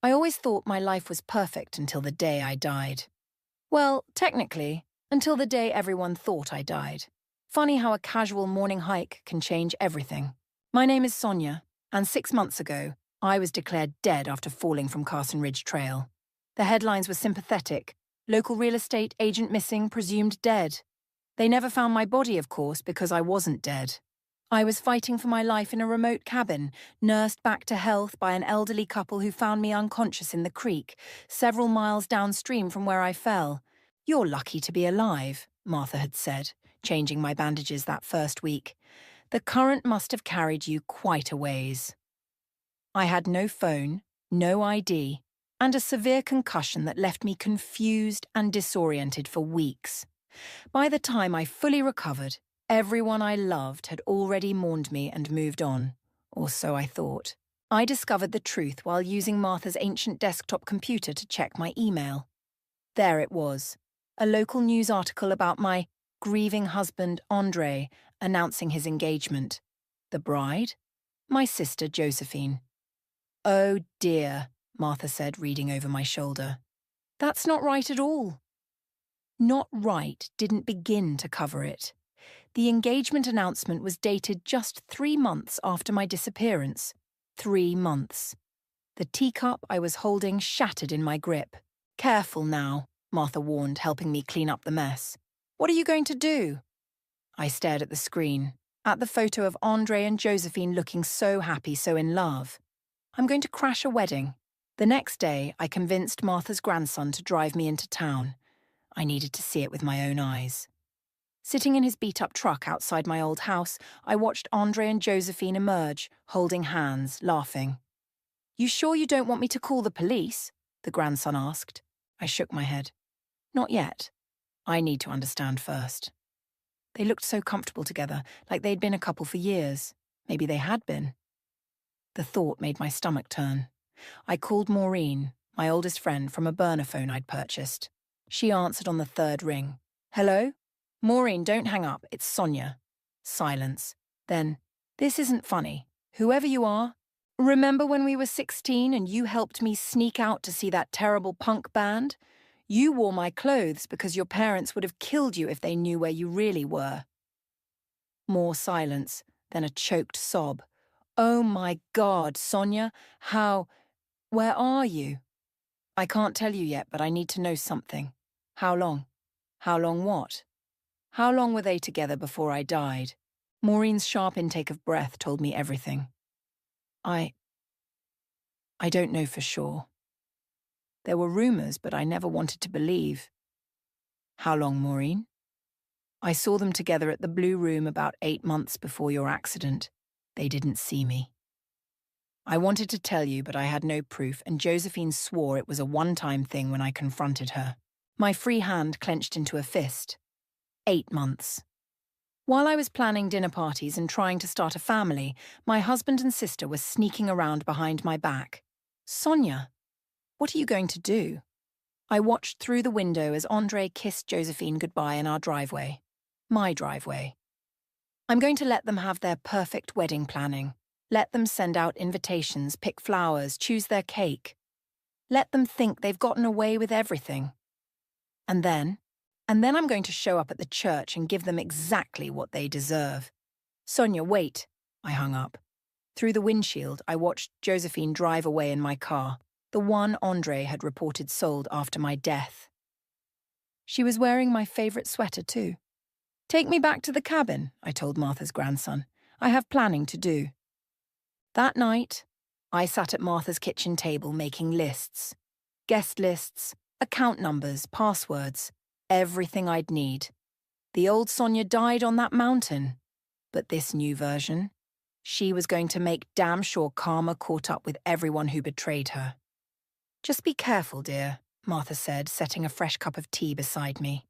I always thought my life was perfect until the day I died. Well, technically, until the day everyone thought I died. Funny how a casual morning hike can change everything. My name is Sonia, and 6 months ago, I was declared dead after falling from Carson Ridge Trail. The headlines were sympathetic. Local real estate agent missing, presumed dead. They never found my body, of course, because I wasn't dead. I was fighting for my life in a remote cabin, nursed back to health by an elderly couple who found me unconscious in the creek, several miles downstream from where I fell. "You're lucky to be alive," Martha had said, changing my bandages that first week. "The current must have carried you quite a ways." I had no phone, no ID, and a severe concussion that left me confused and disoriented for weeks. By the time I fully recovered, everyone I loved had already mourned me and moved on, or so I thought. I discovered the truth while using Martha's ancient desktop computer to check my email. There it was, a local news article about my grieving husband, Andre, announcing his engagement. The bride? My sister, Josephine. "Oh dear," Martha said, reading over my shoulder. "That's not right at all." Not right didn't begin to cover it. The engagement announcement was dated just 3 months after my disappearance. 3 months. The teacup I was holding shattered in my grip. "Careful now," Martha warned, helping me clean up the mess. "What are you going to do?" I stared at the screen, at the photo of Andre and Josephine looking so happy, so in love. "I'm going to crash a wedding." The next day, I convinced Martha's grandson to drive me into town. I needed to see it with my own eyes. Sitting in his beat-up truck outside my old house, I watched Andre and Josephine emerge, holding hands, laughing. "You sure you don't want me to call the police?" the grandson asked. I shook my head. "Not yet. I need to understand first." They looked so comfortable together, like they'd been a couple for years. Maybe they had been. The thought made my stomach turn. I called Maureen, my oldest friend, from a burner phone I'd purchased. She answered on the third ring. "Hello? Maureen, don't hang up. It's Sonia." Silence. Then, "This isn't funny. Whoever you are, remember when we were 16 and you helped me sneak out to see that terrible punk band? You wore my clothes because your parents would have killed you if they knew where you really were." More silence, then a choked sob. "Oh my God, Sonia, where are you?" "I can't tell you yet, but I need to know something." "How long?" "How long what?" "How long were they together before I died?" Maureen's sharp intake of breath told me everything. I don't know for sure. There were rumors, but I never wanted to believe." "How long, Maureen?" "I saw them together at the Blue Room about 8 months before your accident. They didn't see me." I wanted to tell you, but I had no proof, and Josephine swore it was a one-time thing when I confronted her. My free hand clenched into a fist. 8 months. While I was planning dinner parties and trying to start a family, my husband and sister were sneaking around behind my back. "Sonia, what are you going to do?" I watched through the window as Andre kissed Josephine goodbye in our driveway. My driveway. "I'm going to let them have their perfect wedding planning. Let them send out invitations, pick flowers, choose their cake. Let them think they've gotten away with everything. And then I'm going to show up at the church and give them exactly what they deserve." "Sonia, wait." I hung up. Through the windshield, I watched Josephine drive away in my car, the one Andre had reported sold after my death. She was wearing my favorite sweater too. "Take me back to the cabin," I told Martha's grandson. "I have planning to do." That night, I sat at Martha's kitchen table making lists. Guest lists, account numbers, passwords, everything I'd need. The old Sonia died on that mountain. But this new version, she was going to make damn sure karma caught up with everyone who betrayed her. "Just be careful, dear," Martha said, setting a fresh cup of tea beside me.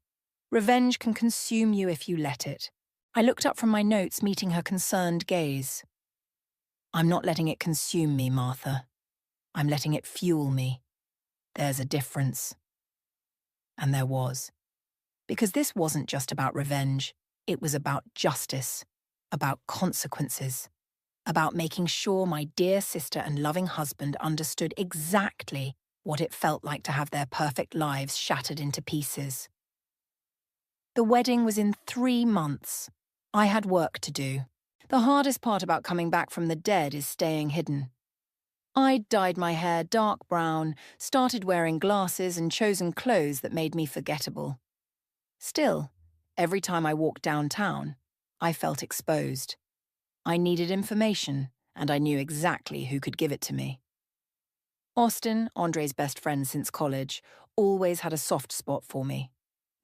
"Revenge can consume you if you let it." I looked up from my notes, meeting her concerned gaze. "I'm not letting it consume me, Martha. I'm letting it fuel me. There's a difference." And there was. Because this wasn't just about revenge. It was about justice, about consequences. about making sure my dear sister and loving husband understood exactly what it felt like to have their perfect lives shattered into pieces. The wedding was in 3 months. I had work to do. The hardest part about coming back from the dead is staying hidden. I'd dyed my hair dark brown, started wearing glasses and chosen clothes that made me forgettable. Still, every time I walked downtown, I felt exposed. I needed information, and I knew exactly who could give it to me. Austin, Andre's best friend since college, always had a soft spot for me.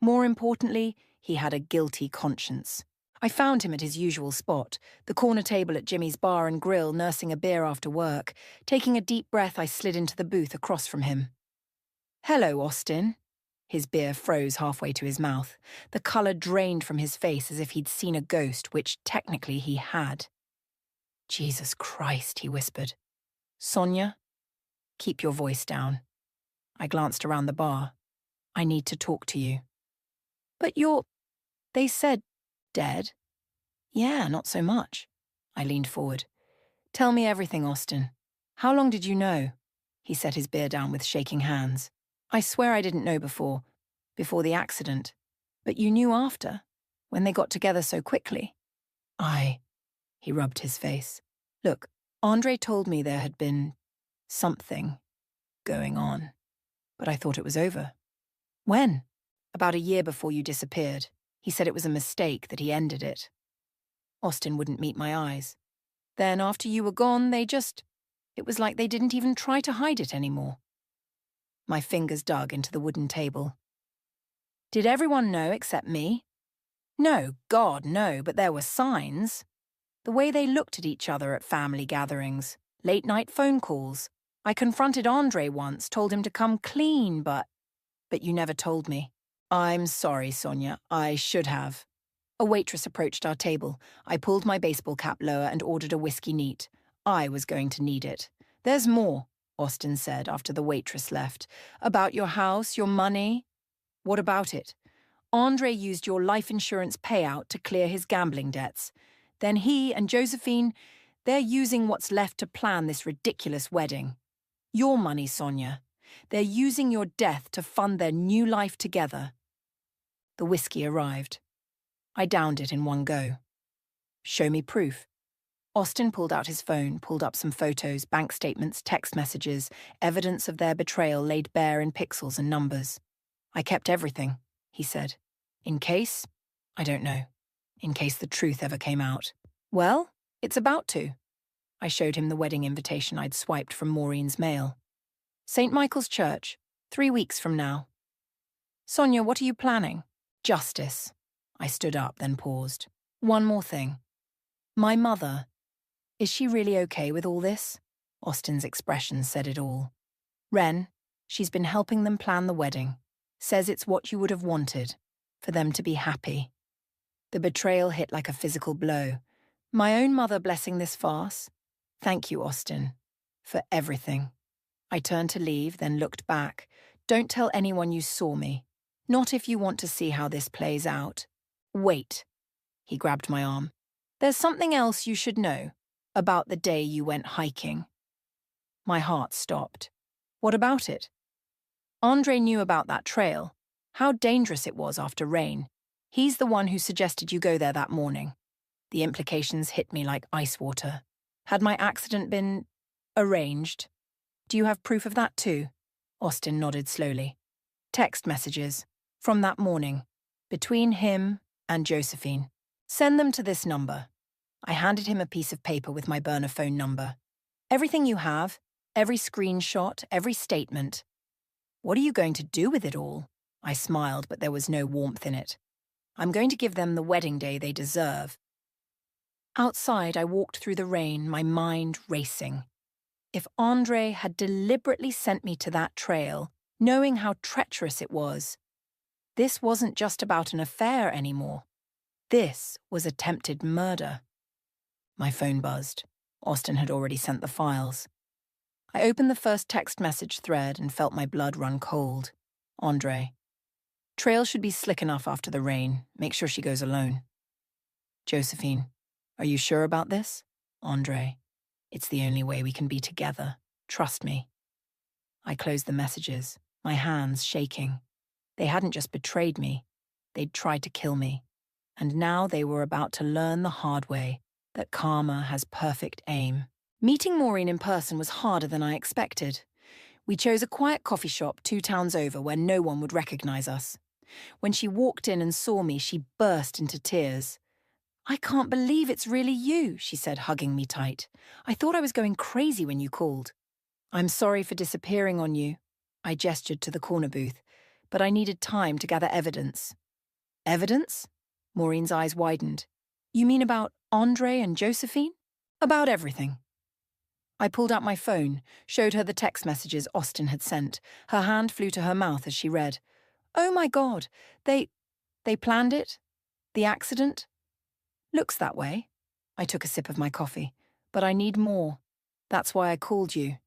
More importantly, he had a guilty conscience. I found him at his usual spot, the corner table at Jimmy's Bar and Grill, nursing a beer after work. Taking a deep breath, I slid into the booth across from him. "Hello, Austin." His beer froze halfway to his mouth. The colour drained from his face as if he'd seen a ghost, which technically he had. "Jesus Christ," he whispered. "Sonia, keep your voice down." I glanced around the bar. "I need to talk to you." "But they said dead." "Yeah, not so much." I leaned forward. "Tell me everything, Austin. How long did you know?" He set his beer down with shaking hands. "I swear I didn't know before the accident. But you knew after, when they got together so quickly." He rubbed his face. "Look, Andre told me there had been something going on, but I thought it was over." "When?" "About a year before you disappeared. He said it was a mistake, that he ended it." Austin wouldn't meet my eyes. "Then after you were gone, it was like they didn't even try to hide it anymore." My fingers dug into the wooden table. "Did everyone know except me?" "No, God, no, but there were signs. The way they looked at each other at family gatherings, late-night phone calls. I confronted Andre once, told him to come clean, but you never told me." "I'm sorry, Sonia. I should have." A waitress approached our table. I pulled my baseball cap lower and ordered a whiskey neat. I was going to need it. "There's more," Austin said after the waitress left. "About your house, your money." "What about it?" "Andre used your life insurance payout to clear his gambling debts. Then he and Josephine, they're using what's left to plan this ridiculous wedding. Your money, Sonia. They're using your death to fund their new life together." The whiskey arrived. I downed it in one go. "Show me proof." Austin pulled out his phone, pulled up some photos, bank statements, text messages, evidence of their betrayal laid bare in pixels and numbers. "I kept everything," he said. "In case, I don't know, in case the truth ever came out." "Well, it's about to." I showed him the wedding invitation I'd swiped from Maureen's mail. "St. Michael's Church, 3 weeks from now." "Sonia, what are you planning?" "Justice." I stood up, then paused. "One more thing. My mother, is she really okay with all this?" Austin's expression said it all. "Ren, she's been helping them plan the wedding. Says it's what you would have wanted, for them to be happy." The betrayal hit like a physical blow. My own mother blessing this farce? "Thank you, Austin, for everything." I turned to leave, then looked back. "Don't tell anyone you saw me. Not if you want to see how this plays out." "Wait." He grabbed my arm. "There's something else you should know about the day you went hiking." My heart stopped. "What about it?" "Andre knew about that trail, how dangerous it was after rain. He's the one who suggested you go there that morning." The implications hit me like ice water. Had my accident been arranged? "Do you have proof of that too?" Austin nodded slowly. "Text messages from that morning, between him and Josephine. Send them to this number." I handed him a piece of paper with my burner phone number. "Everything you have, every screenshot, every statement." "What are you going to do with it all?" I smiled, but there was no warmth in it. "I'm going to give them the wedding day they deserve." Outside, I walked through the rain, my mind racing. If Andre had deliberately sent me to that trail, knowing how treacherous it was, this wasn't just about an affair anymore. This was attempted murder. My phone buzzed. Austin had already sent the files. I opened the first text message thread and felt my blood run cold. Andre. "Trail should be slick enough after the rain. Make sure she goes alone." Josephine. "Are you sure about this?" Andre, it's the only way we can be together. Trust me. I closed the messages, my hands shaking. They hadn't just betrayed me, they'd tried to kill me. And now they were about to learn the hard way that karma has perfect aim. Meeting Maureen in person was harder than I expected. We chose a quiet coffee shop 2 towns over where no one would recognize us. When she walked in and saw me, she burst into tears. "I can't believe it's really you," she said, hugging me tight. "I thought I was going crazy when you called." "I'm sorry for disappearing on you." I gestured to the corner booth, but I needed time to gather evidence. Evidence? Maureen's eyes widened. "You mean about Andre and Josephine?" "About everything." I pulled out my phone, showed her the text messages Austin had sent. Her hand flew to her mouth as she read. "Oh my God, they planned it? The accident?" "Looks that way." I took a sip of my coffee. "But I need more. That's why I called you."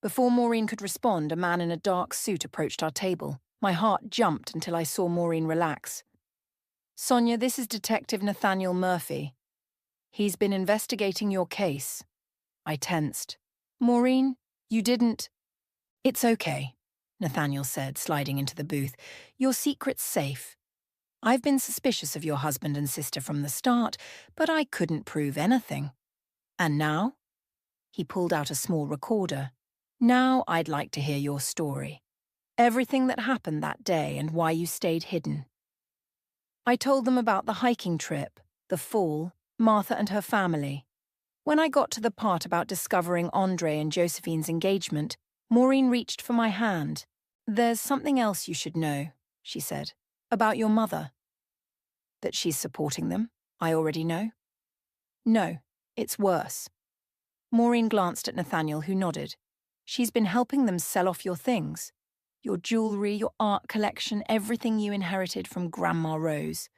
Before Maureen could respond, a man in a dark suit approached our table. My heart jumped until I saw Maureen relax. "Sonia, this is Detective Nathaniel Murphy. He's been investigating your case." I tensed. "Maureen, you didn't—" "It's okay," Nathaniel said, sliding into the booth. "Your secret's safe. I've been suspicious of your husband and sister from the start, but I couldn't prove anything. And now?" He pulled out a small recorder. "Now I'd like to hear your story. Everything that happened that day and why you stayed hidden." I told them about the hiking trip, the fall, Martha and her family. When I got to the part about discovering Andre and Josephine's engagement, Maureen reached for my hand. "There's something else you should know," she said, "about your mother." "That she's supporting them, I already know." "No, it's worse." Maureen glanced at Nathaniel, who nodded. "She's been helping them sell off your things. Your jewelry, your art collection, everything you inherited from Grandma Rose."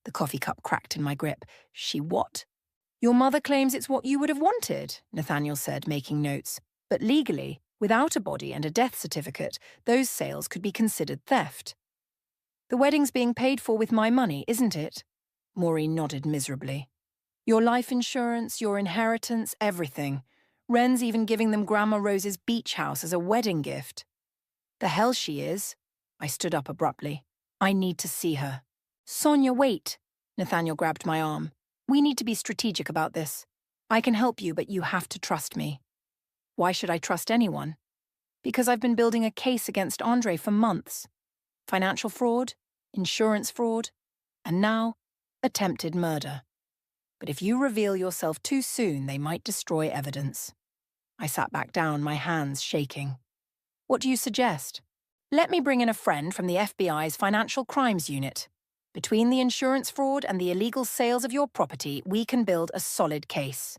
The coffee cup cracked in my grip. "She what?" "Your mother claims it's what you would have wanted," Nathaniel said, making notes. "But legally, without a body and a death certificate, those sales could be considered theft." "The wedding's being paid for with my money, isn't it?" Maureen nodded miserably. "Your life insurance, your inheritance, everything. Wren's even giving them Grandma Rose's beach house as a wedding gift." "The hell she is." I stood up abruptly. "I need to see her." "Sonia, wait." Nathaniel grabbed my arm. "We need to be strategic about this. I can help you, but you have to trust me." "Why should I trust anyone?" "Because I've been building a case against Andre for months. Financial fraud, insurance fraud, and now, attempted murder. But if you reveal yourself too soon, they might destroy evidence." I sat back down, my hands shaking. "What do you suggest?" "Let me bring in a friend from the FBI's Financial Crimes Unit. Between the insurance fraud and the illegal sales of your property, we can build a solid case.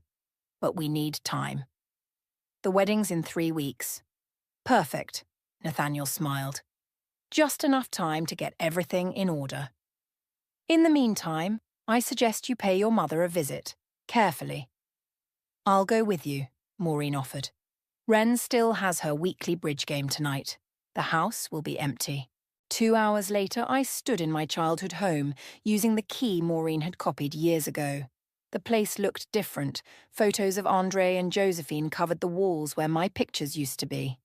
But we need time." "The wedding's in 3 weeks." "Perfect," Nathaniel smiled. "Just enough time to get everything in order. In the meantime, I suggest you pay your mother a visit, carefully." "I'll go with you," Maureen offered. "Wren still has her weekly bridge game tonight. The house will be empty." 2 hours later, I stood in my childhood home, using the key Maureen had copied years ago. The place looked different. Photos of Andre and Josephine covered the walls where my pictures used to be.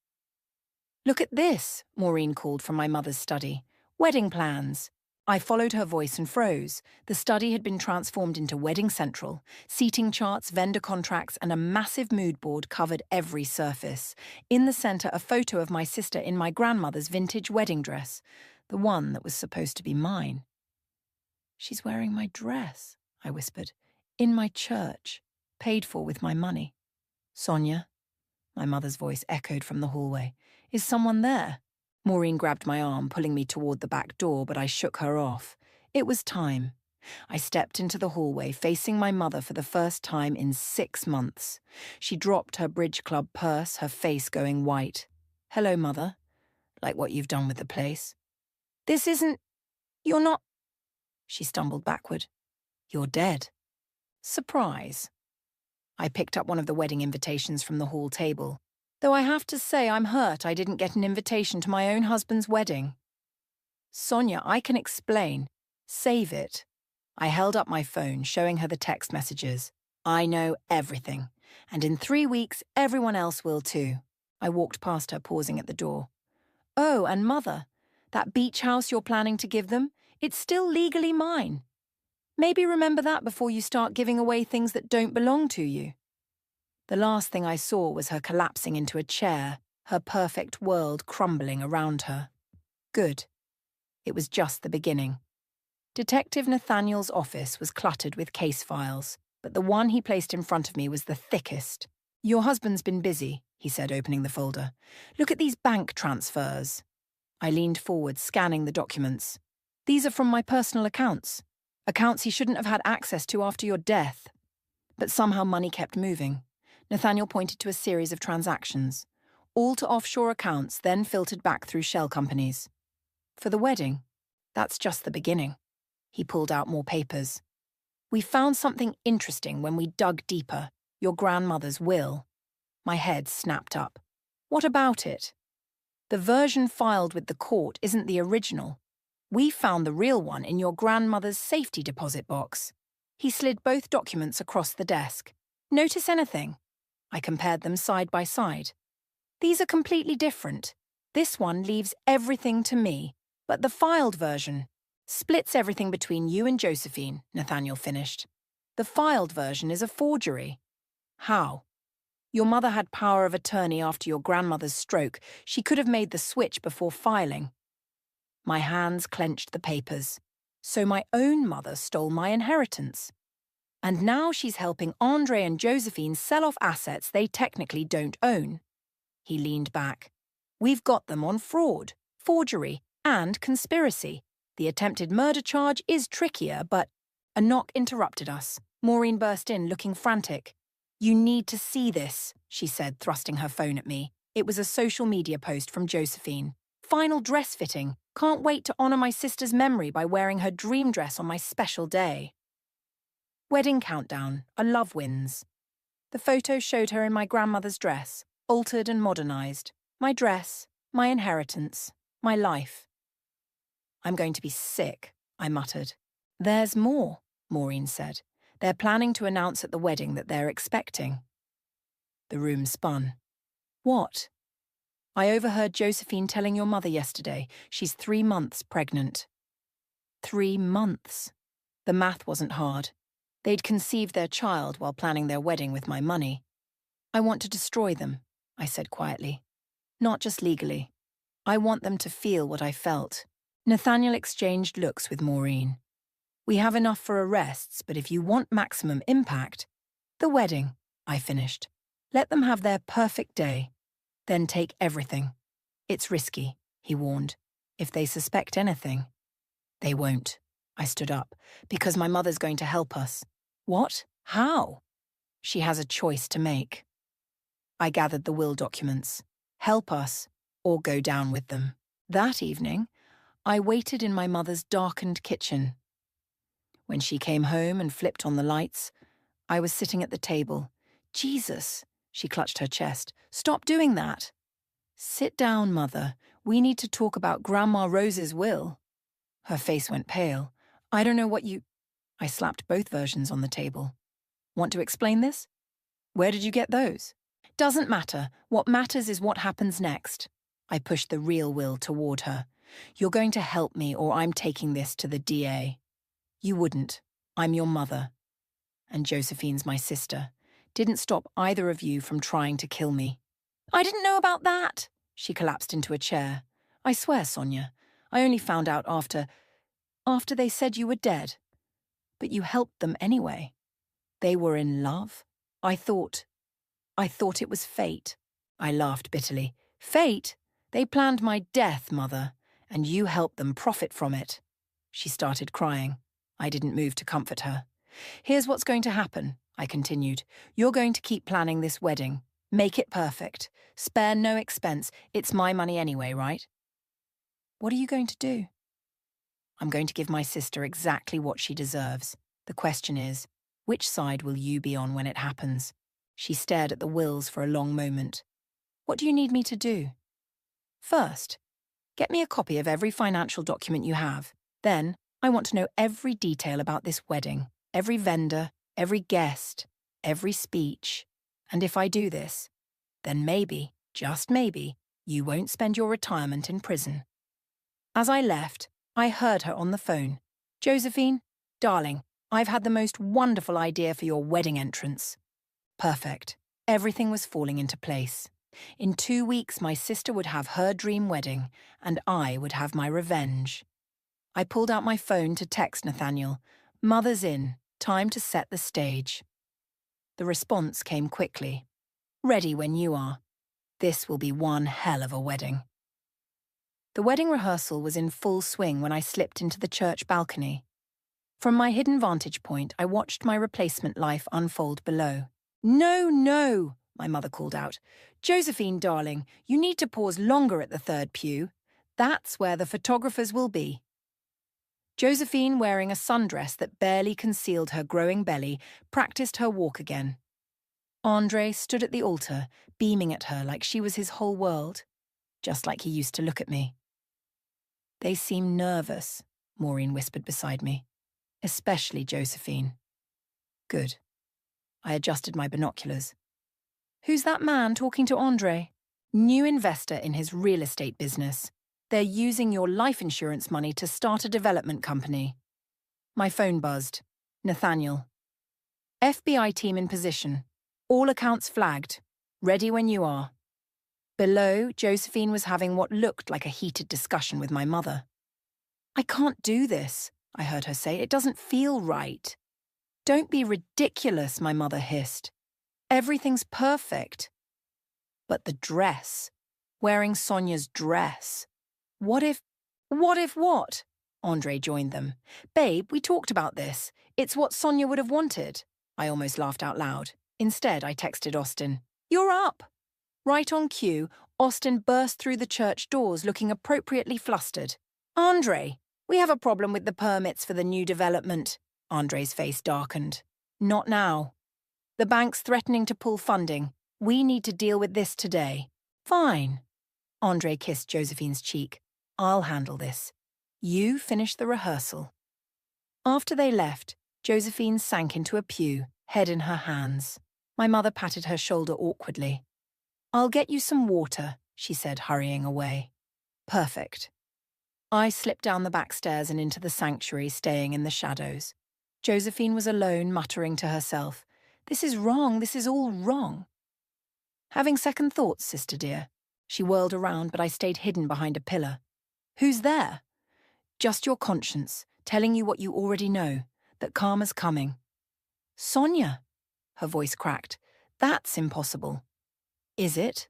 "Look at this," Maureen called from my mother's study. "Wedding plans." I followed her voice and froze. The study had been transformed into Wedding Central. Seating charts, vendor contracts, and a massive mood board covered every surface. In the center, a photo of my sister in my grandmother's vintage wedding dress, the one that was supposed to be mine. "She's wearing my dress," I whispered. "In my church, paid for with my money." "Sonia?" My mother's voice echoed from the hallway. "Is someone there?" Maureen grabbed my arm, pulling me toward the back door, but I shook her off. It was time. I stepped into the hallway, facing my mother for the first time in 6 months. She dropped her bridge club purse, her face going white. "Hello, Mother. Like what you've done with the place." "This isn't... You're not..." She stumbled backward. "You're dead." Surprise. I picked up one of the wedding invitations from the hall table. "Though I have to say I'm hurt I didn't get an invitation to my own husband's wedding." "Sonia, I can explain. Save it." I held up my phone, showing her the text messages. I know everything, and in 3 weeks, everyone else will too. I walked past her, pausing at the door. Oh, and Mother, that beach house you're planning to give them, it's still legally mine. Maybe remember that before you start giving away things that don't belong to you. The last thing I saw was her collapsing into a chair, her perfect world crumbling around her. Good. It was just the beginning. Detective Nathaniel's office was cluttered with case files, but the one he placed in front of me was the thickest. Your husband's been busy, he said, opening the folder. Look at these bank transfers. I leaned forward, scanning the documents. These are from my personal accounts. Accounts he shouldn't have had access to after your death. But somehow money kept moving. Nathaniel pointed to a series of transactions, all to offshore accounts, then filtered back through shell companies. For the wedding, that's just the beginning. He pulled out more papers. We found something interesting when we dug deeper, your grandmother's will. My head snapped up. What about it? The version filed with the court isn't the original. We found the real one in your grandmother's safety deposit box. He slid both documents across the desk. Notice anything? I compared them side by side. These are completely different. This one leaves everything to me, but the filed version splits everything between you and Josephine, Nathaniel finished. The filed version is a forgery. How? Your mother had power of attorney after your grandmother's stroke. She could have made the switch before filing. My hands clenched the papers. So my own mother stole my inheritance. And now she's helping Andre and Josephine sell off assets they technically don't own. He leaned back. We've got them on fraud, forgery, and conspiracy. The attempted murder charge is trickier, but... A knock interrupted us. Maureen burst in, looking frantic. You need to see this, she said, thrusting her phone at me. It was a social media post from Josephine. Final dress fitting. Can't wait to honor my sister's memory by wearing her dream dress on my special day. Wedding countdown. A love wins. The photo showed her in my grandmother's dress, altered and modernized. My dress, my inheritance, my life. I'm going to be sick, I muttered. There's more, Maureen said. They're planning to announce at the wedding that they're expecting. The room spun. What? I overheard Josephine telling your mother yesterday she's 3 months pregnant. 3 months. The math wasn't hard. They'd conceived their child while planning their wedding with my money. I want to destroy them, I said quietly. Not just legally. I want them to feel what I felt. Nathaniel exchanged looks with Maureen. We have enough for arrests, but if you want maximum impact, the wedding, I finished. Let them have their perfect day. Then take everything. It's risky, he warned. If they suspect anything. They won't. I stood up. Because my mother's going to help us. What? How? She has a choice to make. I gathered the will documents. Help us, or go down with them. That evening, I waited in my mother's darkened kitchen. When she came home and flipped on the lights, I was sitting at the table. Jesus, she clutched her chest. Stop doing that. Sit down, Mother. We need to talk about Grandma Rose's will. Her face went pale. I don't know what you... I slapped both versions on the table. Want to explain this? Where did you get those? Doesn't matter. What matters is what happens next. I pushed the real will toward her. You're going to help me or I'm taking this to the DA. You wouldn't. I'm your mother. And Josephine's my sister. Didn't stop either of you from trying to kill me. I didn't know about that. She collapsed into a chair. I swear, Sonia, I only found out after they said you were dead. But you helped them anyway. They were in love. I thought it was fate. I laughed bitterly. Fate? They planned my death, Mother, and you helped them profit from it. She started crying. I didn't move to comfort her. Here's what's going to happen, I continued. You're going to keep planning this wedding. Make it perfect. Spare no expense. It's my money anyway, right? What are you going to do? I'm going to give my sister exactly what she deserves. The question is, which side will you be on when it happens? She stared at the wills for a long moment. What do you need me to do? First, get me a copy of every financial document you have. Then, I want to know every detail about this wedding, every vendor, every guest. every speech. And if I do this, then maybe, just maybe, you won't spend your retirement in prison. As I left, I heard her on the phone. Josephine, darling, I've had the most wonderful idea for your wedding entrance. Perfect. Everything was falling into place. In 2 weeks, my sister would have her dream wedding, and I would have my revenge. I pulled out my phone to text Nathaniel. Mother's in. Time to set the stage. The response came quickly. Ready when you are. This will be one hell of a wedding. The wedding rehearsal was in full swing when I slipped into the church balcony. From my hidden vantage point, I watched my replacement life unfold below. No, no, my mother called out. Josephine, darling, you need to pause longer at the third pew. That's where the photographers will be. Josephine, wearing a sundress that barely concealed her growing belly, practiced her walk again. Andre stood at the altar, beaming at her like she was his whole world, just like he used to look at me. They seem nervous, Maureen whispered beside me. Especially Josephine. Good. I adjusted my binoculars. Who's that man talking to Andre? New investor in his real estate business. They're using your life insurance money to start a development company. My phone buzzed. Nathaniel. FBI team in position. All accounts flagged. Ready when you are. Below, Josephine was having what looked like a heated discussion with my mother. I can't do this, I heard her say. It doesn't feel right. Don't be ridiculous, my mother hissed. Everything's perfect. But the dress. Wearing Sonia's dress. What if what? Andre joined them. Babe, we talked about this. It's what Sonia would have wanted. I almost laughed out loud. Instead, I texted Austin. You're up. Right on cue, Austin burst through the church doors looking appropriately flustered. Andre, we have a problem with the permits for the new development. Andre's face darkened. Not now. The bank's threatening to pull funding. We need to deal with this today. Fine. Andre kissed Josephine's cheek. I'll handle this. You finish the rehearsal. After they left, Josephine sank into a pew, head in her hands. My mother patted her shoulder awkwardly. I'll get you some water, she said, hurrying away. Perfect. I slipped down the back stairs and into the sanctuary, staying in the shadows. Josephine was alone, muttering to herself, This is wrong, this is all wrong. Having second thoughts, sister dear. She whirled around, but I stayed hidden behind a pillar. Who's there? Just your conscience, telling you what you already know, that karma's coming. Sonia, her voice cracked. That's impossible. Is it?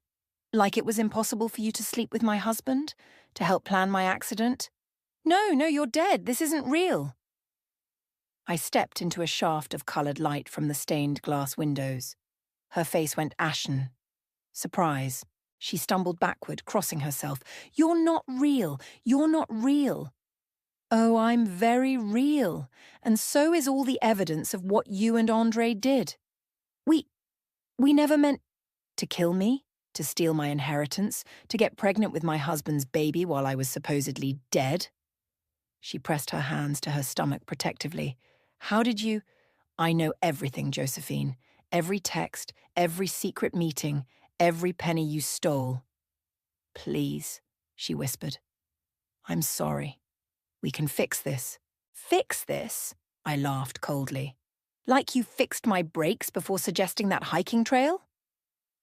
Like it was impossible for you to sleep with my husband? To help plan my accident? No, you're dead. This isn't real. I stepped into a shaft of coloured light from the stained glass windows. Her face went ashen. Surprise. She stumbled backward, crossing herself. You're not real. You're not real. Oh, I'm very real. And so is all the evidence of what you and Andre did. We never meant to kill me, to steal my inheritance, to get pregnant with my husband's baby while I was supposedly dead. She pressed her hands to her stomach protectively. How did you? I know everything, Josephine. Every text, every secret meeting, every penny you stole. Please, she whispered. I'm sorry. We can fix this. Fix this? I laughed coldly. Like you fixed my brakes before suggesting that hiking trail?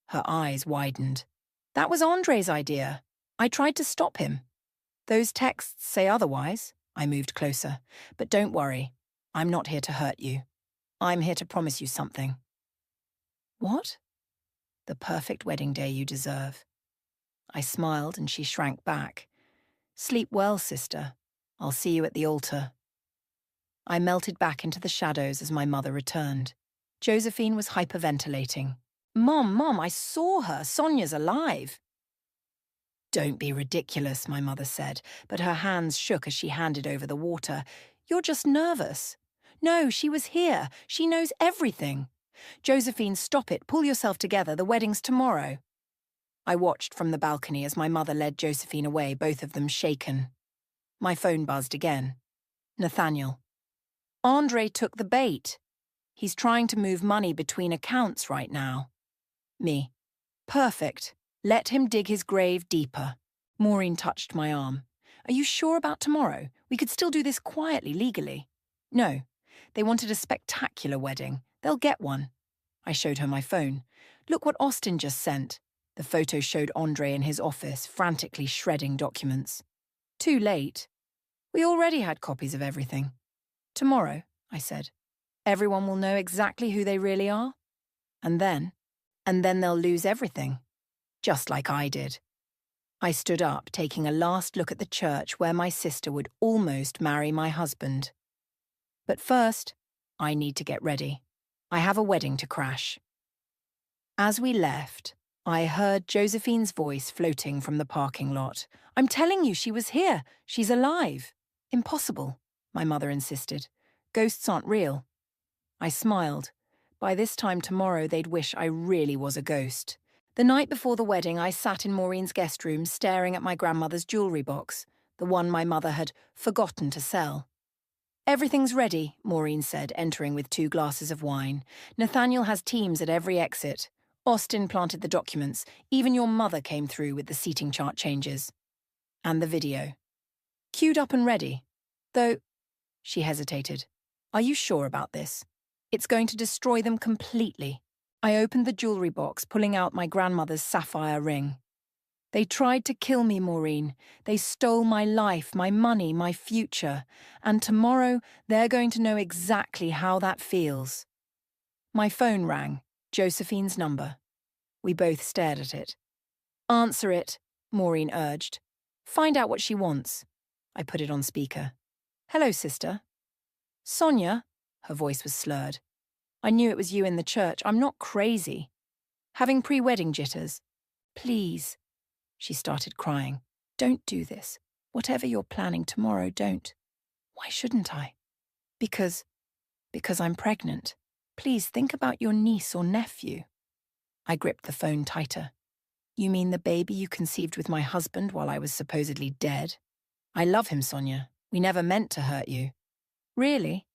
Her eyes widened. That was Andre's idea. I tried to stop him. Those texts say otherwise. I moved closer. But don't worry. I'm not here to hurt you. I'm here to promise you something. What? The perfect wedding day you deserve. I smiled and she shrank back. Sleep well, sister. I'll see you at the altar. I melted back into the shadows as my mother returned. Josephine was hyperventilating. Mom, I saw her. Sonia's alive. Don't be ridiculous, my mother said, but her hands shook as she handed over the water. You're just nervous. No, she was here. She knows everything. Josephine, stop it. Pull yourself together. The wedding's tomorrow. I watched from the balcony as my mother led Josephine away, both of them shaken. My phone buzzed again. Nathaniel. Andre took the bait. He's trying to move money between accounts right now. Me. Perfect. Let him dig his grave deeper. Maureen touched my arm. Are you sure about tomorrow? We could still do this quietly, legally. No. They wanted a spectacular wedding. They'll get one. I showed her my phone. Look what Austin just sent. The photo showed Andre in his office, frantically shredding documents. Too late. We already had copies of everything. Tomorrow, I said, everyone will know exactly who they really are. And then they'll lose everything. Just like I did. I stood up, taking a last look at the church where my sister would almost marry my husband. But first, I need to get ready. I have a wedding to crash. As we left, I heard Josephine's voice floating from the parking lot. I'm telling you, she was here. She's alive. Impossible, my mother insisted. Ghosts aren't real. I smiled. By this time tomorrow, they'd wish I really was a ghost. The night before the wedding, I sat in Maureen's guest room staring at my grandmother's jewellery box, the one my mother had forgotten to sell. Everything's ready, Maureen said, entering with 2 glasses of wine. Nathaniel has teams at every exit. Austin planted the documents. Even your mother came through with the seating chart changes. And the video. Queued up and ready. Though, she hesitated. Are you sure about this? It's going to destroy them completely. I opened the jewellery box, pulling out my grandmother's sapphire ring. They tried to kill me, Maureen. They stole my life, my money, my future. And tomorrow, they're going to know exactly how that feels. My phone rang, Josephine's number. We both stared at it. Answer it, Maureen urged. Find out what she wants. I put it on speaker. Hello, sister. Sonia? Her voice was slurred. I knew it was you in the church. I'm not crazy. Having pre-wedding jitters. Please. She started crying. Don't do this. Whatever you're planning tomorrow, don't. Why shouldn't I? Because I'm pregnant. Please think about your niece or nephew. I gripped the phone tighter. You mean the baby you conceived with my husband while I was supposedly dead? I love him, Sonia. We never meant to hurt you. Really?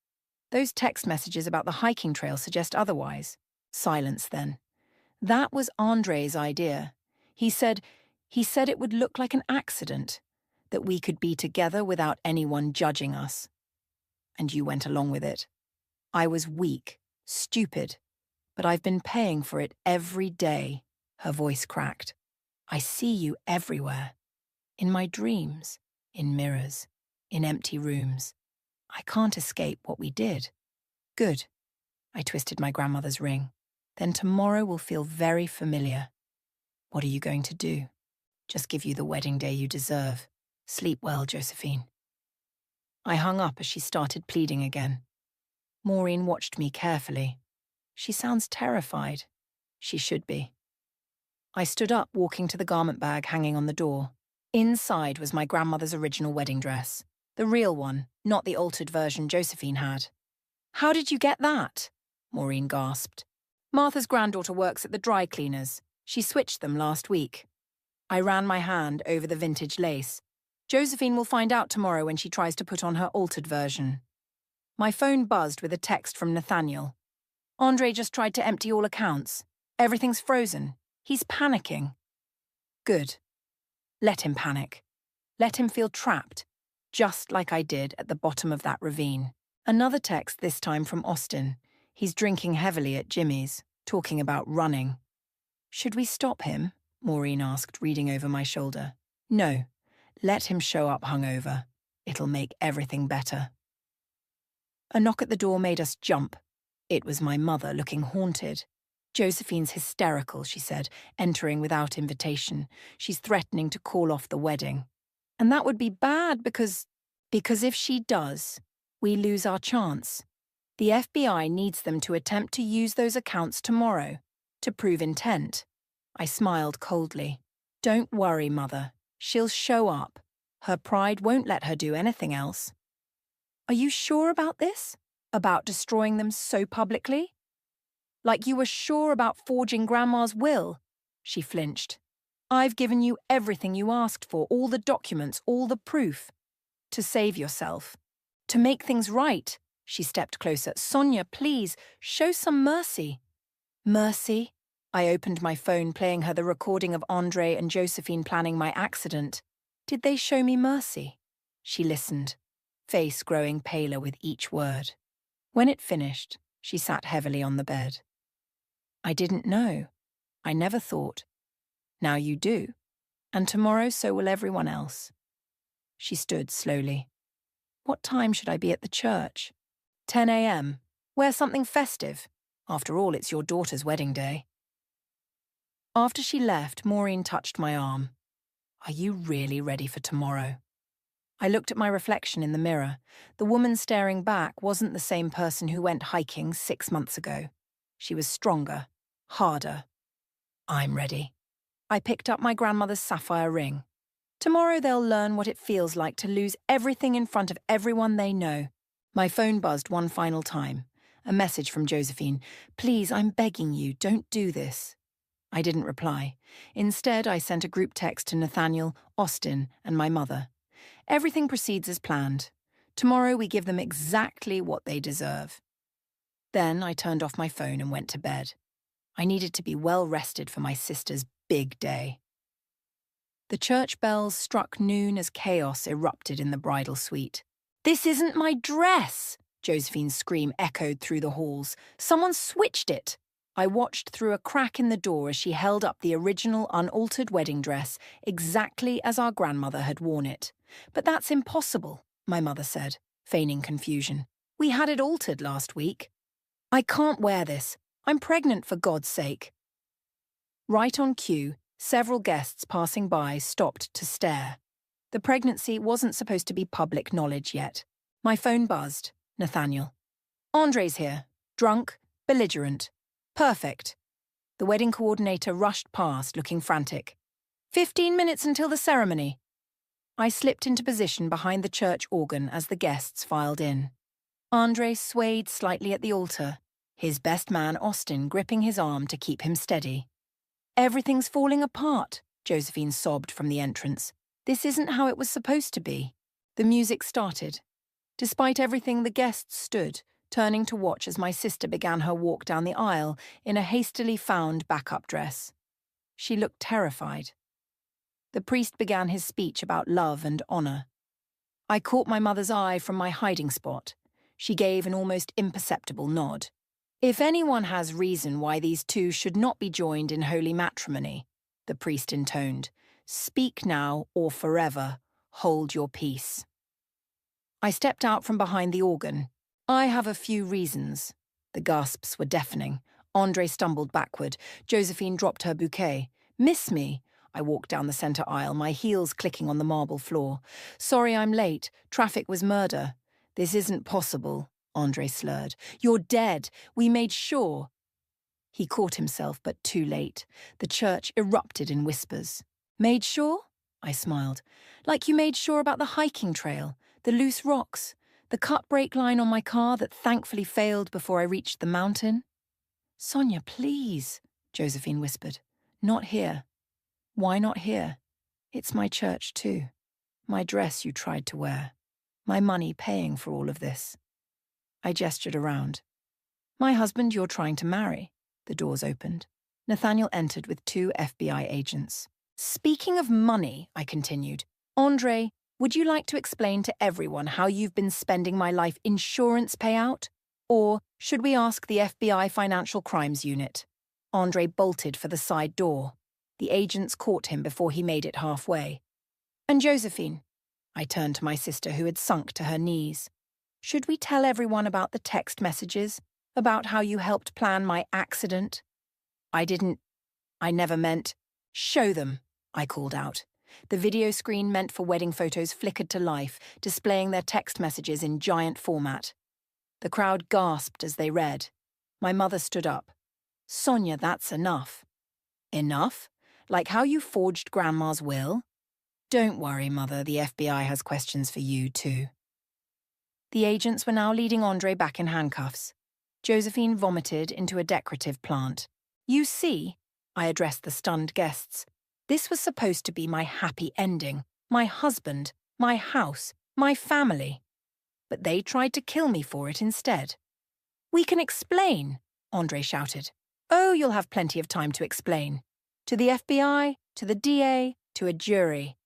Those text messages about the hiking trail suggest otherwise. Silence, then. That was Andre's idea. He said it would look like an accident, that we could be together without anyone judging us. And you went along with it. I was weak, stupid, but I've been paying for it every day. Her voice cracked. I see you everywhere. In my dreams, in mirrors, in empty rooms. I can't escape what we did. Good. I twisted my grandmother's ring. Then tomorrow will feel very familiar. What are you going to do? Just give you the wedding day you deserve. Sleep well, Josephine. I hung up as she started pleading again. Maureen watched me carefully. She sounds terrified. She should be. I stood up, walking to the garment bag hanging on the door. Inside was my grandmother's original wedding dress. The real one, not the altered version Josephine had. How did you get that? Maureen gasped. Martha's granddaughter works at the dry cleaners. She switched them last week. I ran my hand over the vintage lace. Josephine will find out tomorrow when she tries to put on her altered version. My phone buzzed with a text from Nathaniel. Andre just tried to empty all accounts. Everything's frozen. He's panicking. Good. Let him panic. Let him feel trapped, just like I did at the bottom of that ravine. Another text, this time from Austin. He's drinking heavily at Jimmy's, talking about running. Should we stop him? Maureen asked, reading over my shoulder. No. Let him show up hungover. It'll make everything better. A knock at the door made us jump. It was my mother, looking haunted. Josephine's hysterical, she said, entering without invitation. She's threatening to call off the wedding. And that would be bad because if she does, we lose our chance. The FBI needs them to attempt to use those accounts tomorrow, to prove intent. I smiled coldly. Don't worry, Mother. She'll show up. Her pride won't let her do anything else. Are you sure about this? About destroying them so publicly? Like you were sure about forging Grandma's will? She flinched. I've given you everything you asked for, all the documents, all the proof. To save yourself. To make things right. She stepped closer. Sonia, please, show some mercy. Mercy? I opened my phone, playing her the recording of Andre and Josephine planning my accident. Did they show me mercy? She listened, face growing paler with each word. When it finished, she sat heavily on the bed. I didn't know. I never thought. Now you do. And tomorrow so will everyone else. She stood slowly. What time should I be at the church? 10 a.m. Wear something festive. After all, it's your daughter's wedding day. After she left, Maureen touched my arm. Are you really ready for tomorrow? I looked at my reflection in the mirror. The woman staring back wasn't the same person who went hiking 6 months ago. She was stronger, harder. I'm ready. I picked up my grandmother's sapphire ring. Tomorrow they'll learn what it feels like to lose everything in front of everyone they know. My phone buzzed one final time. A message from Josephine. Please, I'm begging you, don't do this. I didn't reply. Instead, I sent a group text to Nathaniel, Austin, and my mother. Everything proceeds as planned. Tomorrow we give them exactly what they deserve. Then I turned off my phone and went to bed. I needed to be well rested for my sister's big day. The church bells struck noon as chaos erupted in the bridal suite. This isn't my dress! Josephine's scream echoed through the halls. Someone switched it! I watched through a crack in the door as she held up the original unaltered wedding dress, exactly as our grandmother had worn it. But that's impossible, my mother said, feigning confusion. We had it altered last week. I can't wear this. I'm pregnant, for God's sake. Right on cue, several guests passing by stopped to stare. The pregnancy wasn't supposed to be public knowledge yet. My phone buzzed. Nathaniel. Andre's here. Drunk, belligerent. Perfect. The wedding coordinator rushed past, looking frantic. 15 minutes until the ceremony. I slipped into position behind the church organ as the guests filed in. Andre swayed slightly at the altar, his best man Austin gripping his arm to keep him steady. Everything's falling apart, Josephine sobbed from the entrance. This isn't how it was supposed to be. The music started. Despite everything, the guests stood, turning to watch as my sister began her walk down the aisle in a hastily found backup dress. She looked terrified. The priest began his speech about love and honor. I caught my mother's eye from my hiding spot. She gave an almost imperceptible nod. If anyone has reason why these two should not be joined in holy matrimony, the priest intoned, speak now or forever hold your peace. I stepped out from behind the organ. I have a few reasons. The gasps were deafening. Andre stumbled backward. Josephine dropped her bouquet. Miss me. I walked down the center aisle, my heels clicking on the marble floor. Sorry I'm late. Traffic was murder. This isn't possible, Andre slurred. You're dead. We made sure. He caught himself, but too late. The church erupted in whispers. Made sure? I smiled. Like you made sure about the hiking trail, the loose rocks, the cut brake line on my car that thankfully failed before I reached the mountain. Sonia, please, Josephine whispered. Not here. Why not here? It's my church too. My dress you tried to wear. My money paying for all of this. I gestured around. My husband you're trying to marry. The doors opened. Nathaniel entered with 2 FBI agents. Speaking of money, I continued, Andre, would you like to explain to everyone how you've been spending my life insurance payout? Or should we ask the FBI Financial Crimes Unit? Andre bolted for the side door. The agents caught him before he made it halfway. And Josephine? I turned to my sister, who had sunk to her knees. Should we tell everyone about the text messages? About how you helped plan my accident? I never meant. Show them, I called out. The video screen meant for wedding photos flickered to life, displaying their text messages in giant format. The crowd gasped as they read. My mother stood up. Sonia, that's enough. Enough? Like how you forged Grandma's will? Don't worry, Mother, the FBI has questions for you too. The agents were now leading Andre back in handcuffs. Josephine vomited into a decorative plant. You see, I addressed the stunned guests, this was supposed to be my happy ending. My husband, my house, my family. but they tried to kill me for it instead. We can explain, Andre shouted. Oh, you'll have plenty of time to explain. To the FBI, to the DA, to a jury.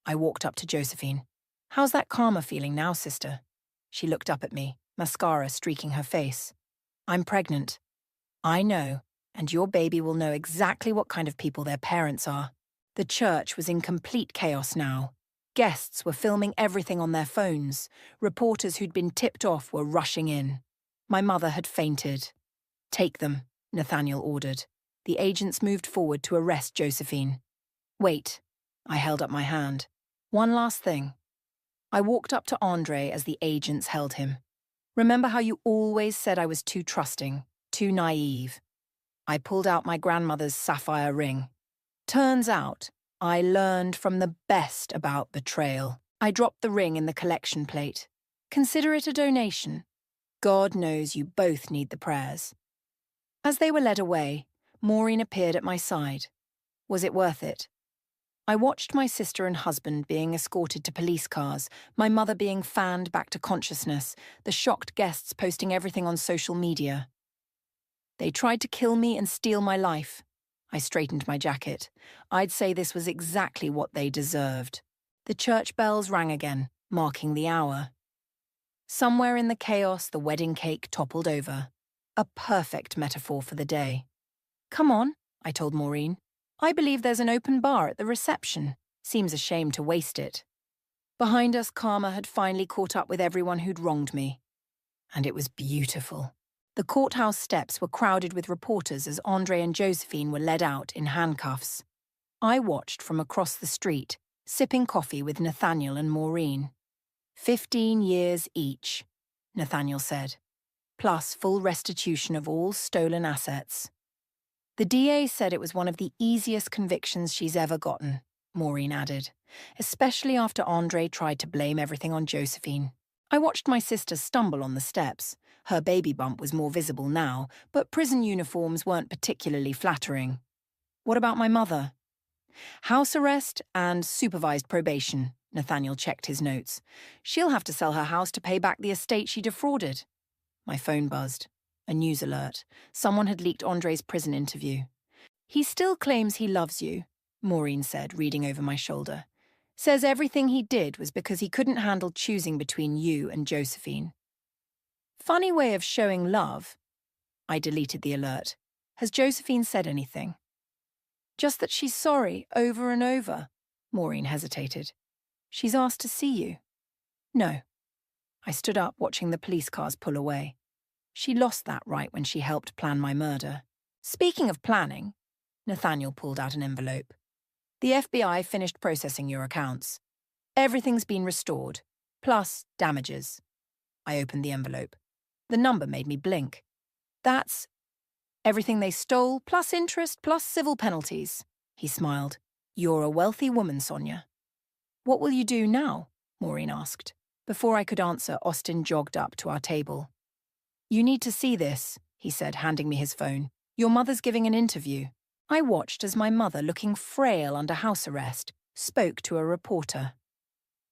I walked up to Josephine. How's that karma feeling now, sister? She looked up at me, mascara streaking her face. I'm pregnant. I know, and your baby will know exactly what kind of people their parents are. The church was in complete chaos now. Guests were filming everything on their phones. Reporters who'd been tipped off were rushing in. My mother had fainted. Take them, Nathaniel ordered. The agents moved forward to arrest Josephine. Wait. I held up my hand. One last thing. I walked up to Andre as the agents held him. Remember how you always said I was too trusting, too naive? I pulled out my grandmother's sapphire ring. Turns out, I learned from the best about betrayal. I dropped the ring in the collection plate. Consider it a donation. God knows you both need the prayers. As they were led away, Maureen appeared at my side. Was it worth it? I watched my sister and husband being escorted to police cars, my mother being fanned back to consciousness, the shocked guests posting everything on social media. They tried to kill me and steal my life. I straightened my jacket. I'd say this was exactly what they deserved. The church bells rang again, marking the hour. Somewhere in the chaos, the wedding cake toppled over. A perfect metaphor for the day. Come on, I told Maureen. I believe there's an open bar at the reception. Seems a shame to waste it. Behind us, karma had finally caught up with everyone who'd wronged me. And it was beautiful. The courthouse steps were crowded with reporters as Andre and Josephine were led out in handcuffs. I watched from across the street, sipping coffee with Nathaniel and Maureen. 15 years each, Nathaniel said, plus full restitution of all stolen assets. The DA said it was one of the easiest convictions she's ever gotten, Maureen added, especially after Andre tried to blame everything on Josephine. I watched my sister stumble on the steps. Her baby bump was more visible now, but prison uniforms weren't particularly flattering. What about my mother? House arrest and supervised probation, Nathaniel checked his notes. She'll have to sell her house to pay back the estate she defrauded. My phone buzzed. A news alert. Someone had leaked Andre's prison interview. He still claims he loves you, Maureen said, reading over my shoulder. Says everything he did was because he couldn't handle choosing between you and Josephine. Funny way of showing love. I deleted the alert. Has Josephine said anything? Just that she's sorry over and over, Maureen hesitated. She's asked to see you. No. I stood up watching the police cars pull away. She lost that right when she helped plan my murder. Speaking of planning, Nathaniel pulled out an envelope. The FBI finished processing your accounts. Everything's been restored, plus damages. I opened the envelope. The number made me blink. That's everything they stole, plus interest, plus civil penalties. He smiled. You're a wealthy woman, Sonia. What will you do now? Maureen asked. Before I could answer, Austin jogged up to our table. You need to see this, he said, handing me his phone. Your mother's giving an interview. I watched as my mother, looking frail under house arrest, spoke to a reporter.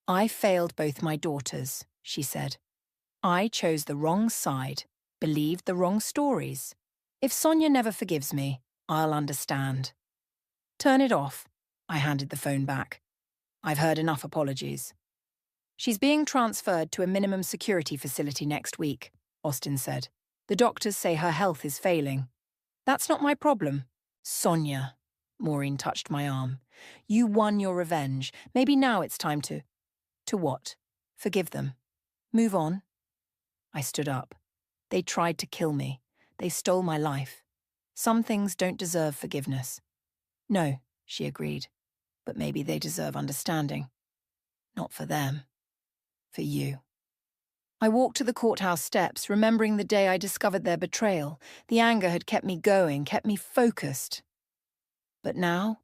I failed both my daughters, she said. I chose the wrong side, believed the wrong stories. If Sonia never forgives me, I'll understand. Turn it off. I handed the phone back. I've heard enough apologies. She's being transferred to a minimum security facility next week, Austin said. The doctors say her health is failing. That's not my problem. Sonia, Maureen touched my arm. You won your revenge. Maybe now it's time to... To what? Forgive them. Move on. I stood up. They tried to kill me. They stole my life. Some things don't deserve forgiveness. No, she agreed. But maybe they deserve understanding. Not for them. For you. I walked to the courthouse steps, remembering the day I discovered their betrayal. The anger had kept me going, kept me focused. But now,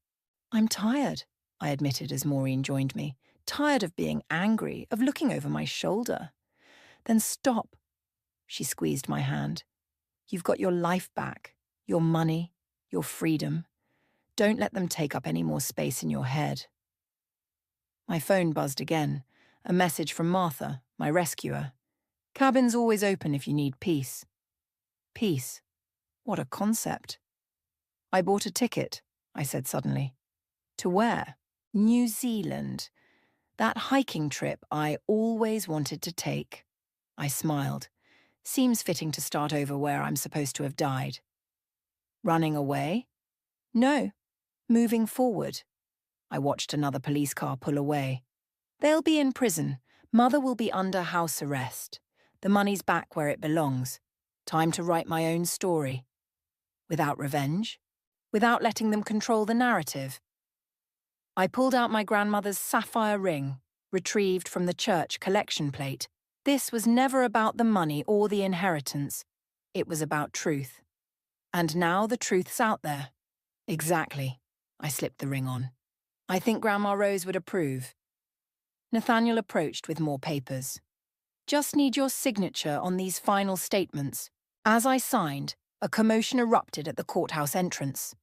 I'm tired, I admitted as Maureen joined me. Tired of being angry, of looking over my shoulder. Then stop. She squeezed my hand. You've got your life back, your money, your freedom. Don't let them take up any more space in your head. My phone buzzed again. A message from Martha, my rescuer. Cabin's always open if you need peace. Peace. What a concept. I bought a ticket, I said suddenly. To where? New Zealand. That hiking trip I always wanted to take. I smiled. Seems fitting to start over where I'm supposed to have died. Running away? No. Moving forward. I watched another police car pull away. They'll be in prison. Mother will be under house arrest. The money's back where it belongs. Time to write my own story. Without revenge. Without letting them control the narrative. I pulled out my grandmother's sapphire ring, retrieved from the church collection plate. This was never about the money or the inheritance. It was about truth. And now the truth's out there. Exactly. I slipped the ring on. I think Grandma Rose would approve. Nathaniel approached with more papers. Just need your signature on these final statements. As I signed, a commotion erupted at the courthouse entrance.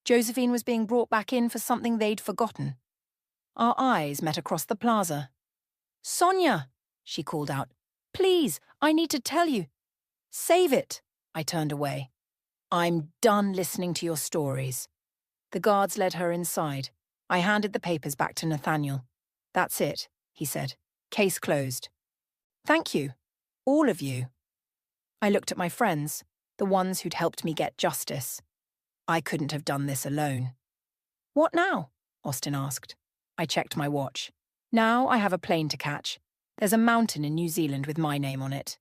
Josephine was being brought back in for something they'd forgotten. Our eyes met across the plaza. "Sonia!" she called out. "Please, I need to tell you." "Save it!" I turned away. "I'm done listening to your stories." The guards led her inside. I handed the papers back to Nathaniel. "That's it," he said. "Case closed." "Thank you. All of you." I looked at my friends, the ones who'd helped me get justice. I couldn't have done this alone. "What now?" Austin asked. I checked my watch. "Now I have a plane to catch. There's a mountain in New Zealand with my name on it."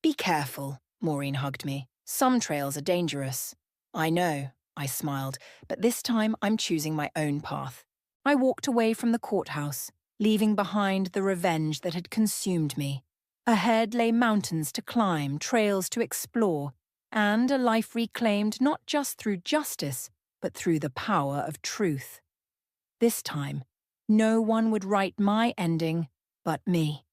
"Be careful," Maureen hugged me. "Some trails are dangerous." "I know," I smiled, "but this time I'm choosing my own path." I walked away from the courthouse, leaving behind the revenge that had consumed me. Ahead lay mountains to climb, trails to explore, and a life reclaimed not just through justice, but through the power of truth. This time, no one would write my ending but me.